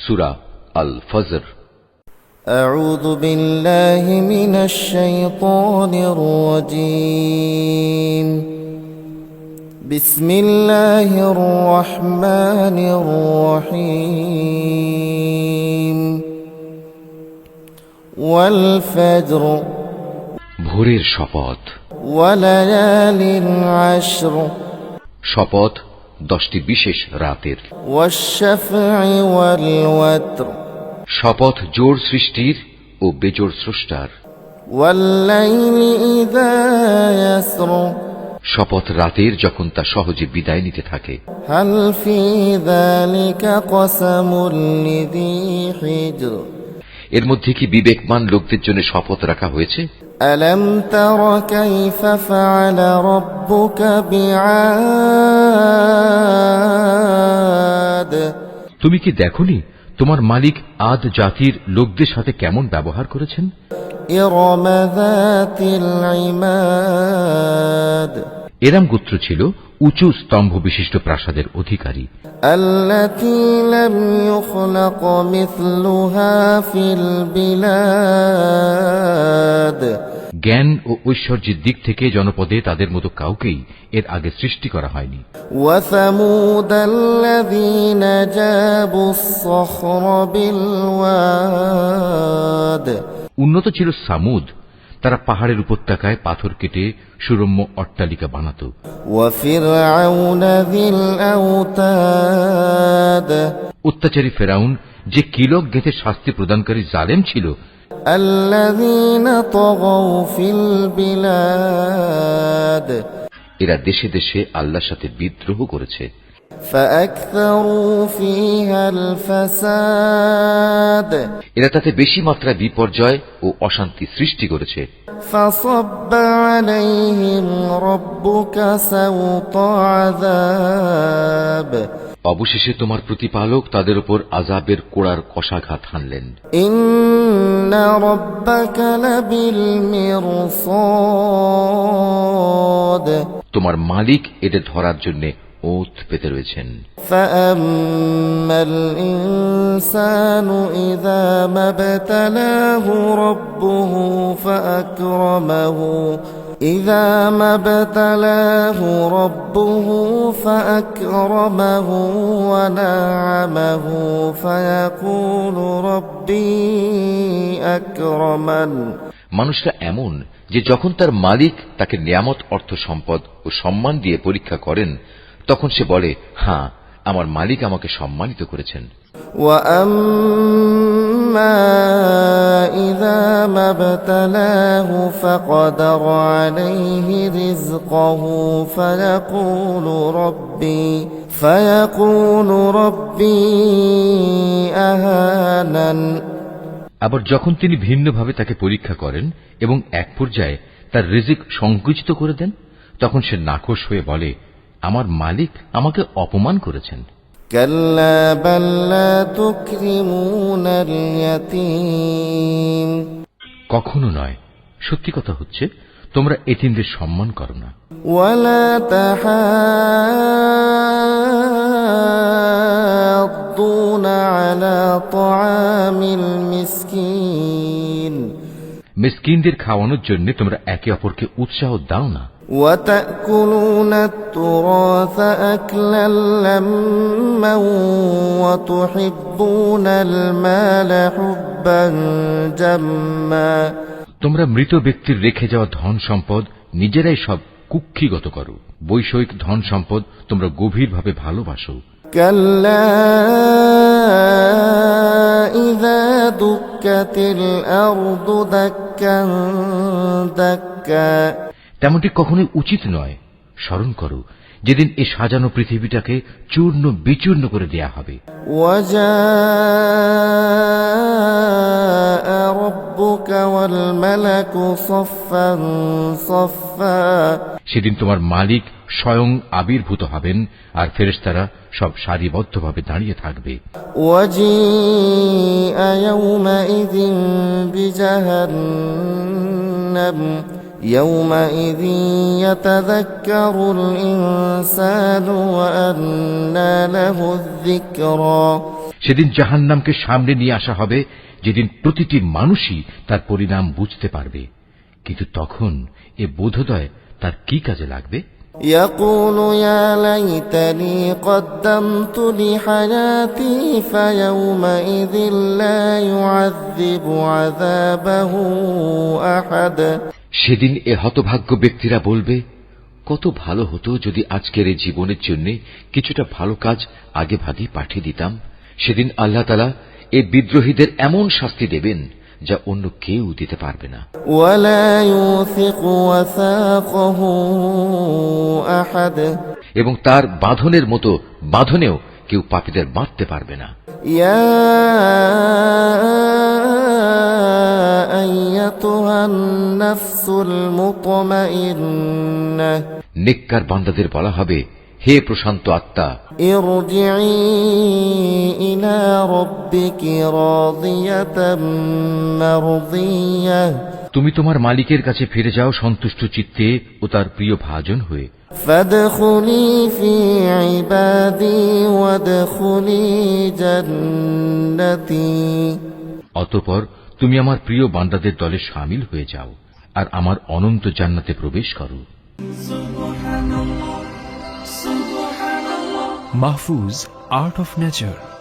সূরা আল ফজর। أعوذ بالله من الشيطان الرجيم. بسم الله الرحمن الرحيم. والفجر ভোরের শপথ। وليال عشر শপথ 10টি বিশেষ রাতের। والشفع والوتر শপথ জোড় সৃষ্টির ও বেজোড় স্রষ্টার। والليل إذا يسر শপথ রাতের যখন তা সহজে বিদায় নিতে থাকে। هل في ذلك قسم لذي حجر এর মধ্যে কি বিবেকমান লোকদের জন্য শপথ রাখা হয়েছে? ألم تر كيف فعل ربك بعاد তুমি কি দেখোনি তোমার মালিক আদ জাতির লোকদের সাথে কেমন ব্যবহার করেছেন? إرم ذات العماد এরাম গোত্র ছিল উঁচু স্তম্ভ বিশিষ্ট প্রাসাদের অধিকারী। التي لم يخلق مثلها في البلاد জ্ঞান ও ঐশ্বর্যের দিক থেকে জনপদে তাদের মতো কাউকেই এর আগে সৃষ্টি করা হয়নি। وثمود الذين جابوا الصخر بالواد উন্নত ছিল সামুদ, তারা পাহাড়ের উপত্যকায় পাথর কেটে সুরম্য অট্টালিকা বানাত। وفرعون ذي الأوتاد অত্যাচারী ফেরাউন, যে কিলক গেঁথে শাস্তি প্রদানকারী জালেম ছিল। الذين طغوا في البلاد এরা দেশে দেশে আল্লাহর সাথে বিদ্রোহ করেছে। فأكثروا فيها الفساد এরা তাতে বেশি মাত্রায় বিপর্যয় ও অশান্তি সৃষ্টি করেছে। فصب عليهم ربك سوط عذاب অবশেষে তোমার প্রতিপালক তাদের উপর আযাবের কোড়ার কষাঘাত হানলেন। إن ربك لبالمرصاد তোমার মালিক এটা ধরার জন্য ওঁত পেতে রয়েছেন। فأما الإنسان إذا ما ابتلاه ربه فأكرمه إذا ما ابتلاه ربه فأكرمه ونعمه فيقول ربي أكرمن মানুষটা এমন যে যখন তার মালিক তাকে নিয়ামত, অর্থ সম্পদ ও সম্মান দিয়ে পরীক্ষা করেন, তখন সে বলে, হ্যাঁ, আমার মালিক আমাকে সম্মানিত করেছেন। وأما إذا ما ابتلاه فقدر عليه رزقه فيقول ربي أهانن আবার যখন তিনি ভিন্নভাবে তাকে পরীক্ষা করেন এবং এক পর্যায়ে তার রিজিক সংকুচিত করে দেন, তখন সে নাখোশ হয়ে বলে, আমার মালিক আমাকে অপমান করেছেন। كلا بل لا تكرمون اليتيم কখনো নয়, সত্যি কথা হচ্ছে তোমরা এতিমদের সম্মান করো না। ولا تحاضون على طعام المسكين মিসকিনদের খাওয়ানোর জন্য তোমরা একে অপরকে উৎসাহ দাও না। وتأكلون التراث أكلا لما وتحبون المال حبا جما তোমরা মৃত ব্যক্তির রেখে যাওয়া ধন সম্পদ নিজেরাই সব কুক্ষিগত করো। বৈষয়িক ধন সম্পদ তোমরা গভীরভাবে ভালোবাসো। كلا إذا دكت الأرض دكا دكا তেমনটি কখনোই উচিত নয়। স্মরণ করো যেদিন এই সাজানো পৃথিবীটাকে চূর্ণ বিচূর্ণ করে দেয়া হবে। وجاء ربك والملك صفا صفا সেদিন তোমার মালিক স্বয়ং আবির্ভূত হবেন আর ফেরেশতারা সব সারিবদ্ধভাবে দাঁড়িয়ে থাকবে। وجيء يومئذ بجهنم يومئذ يتذكر الإنسان وأنى له الذكرى সেদিন জাহান্নামকে সামনে নিয়ে আসা হবে, যেদিন প্রতিটি মানুষই তার পরিণাম বুঝতে পারবে। কিন্তু তখন এ বোধোদয় তার কি কাজে লাগবে? يقول يا ليتني قدمت لحياتي فيومئذ لا يعذب عذابه أحد। সেদিন এ হতভাগ্য ব্যক্তিরা বলবে, কত ভালো হতো যদি আজকের এই জীবনের জন্য কিছুটা ভালো কাজ আগে ভাগেই পাঠিয়ে দিতাম। সেদিন আল্লাহ তাআলা এই বিদ্রোহীদের এমন শাস্তি দেবেন যা অন্য কেউ দিতে পারবে না। ولا يوثق وثاقه أحد। এবং তার বাঁধনের মতো বাঁধনেও কেউ পাপীদের বাঁধতে পারবে না। يا أيتها النفس المطمئنة নেককার বান্দাদের বলা হবে, হে প্রশান্ত আত্মা, ارجعي إلى ربك راضية مرضية। তুমি তোমার মালিকের কাছে ফিরে যাও সন্তুষ্ট চিত্তে ও তার প্রিয় ভাজন হয়ে। فادخلي في عبادي وادخلي جنتي। অতঃপর তুমি আমার প্রিয় বান্দাদের দলে শামিল হয়ে যাও আর আমার অনন্ত জান্নাতে প্রবেশ করো। Mahfuz, Art of Nature।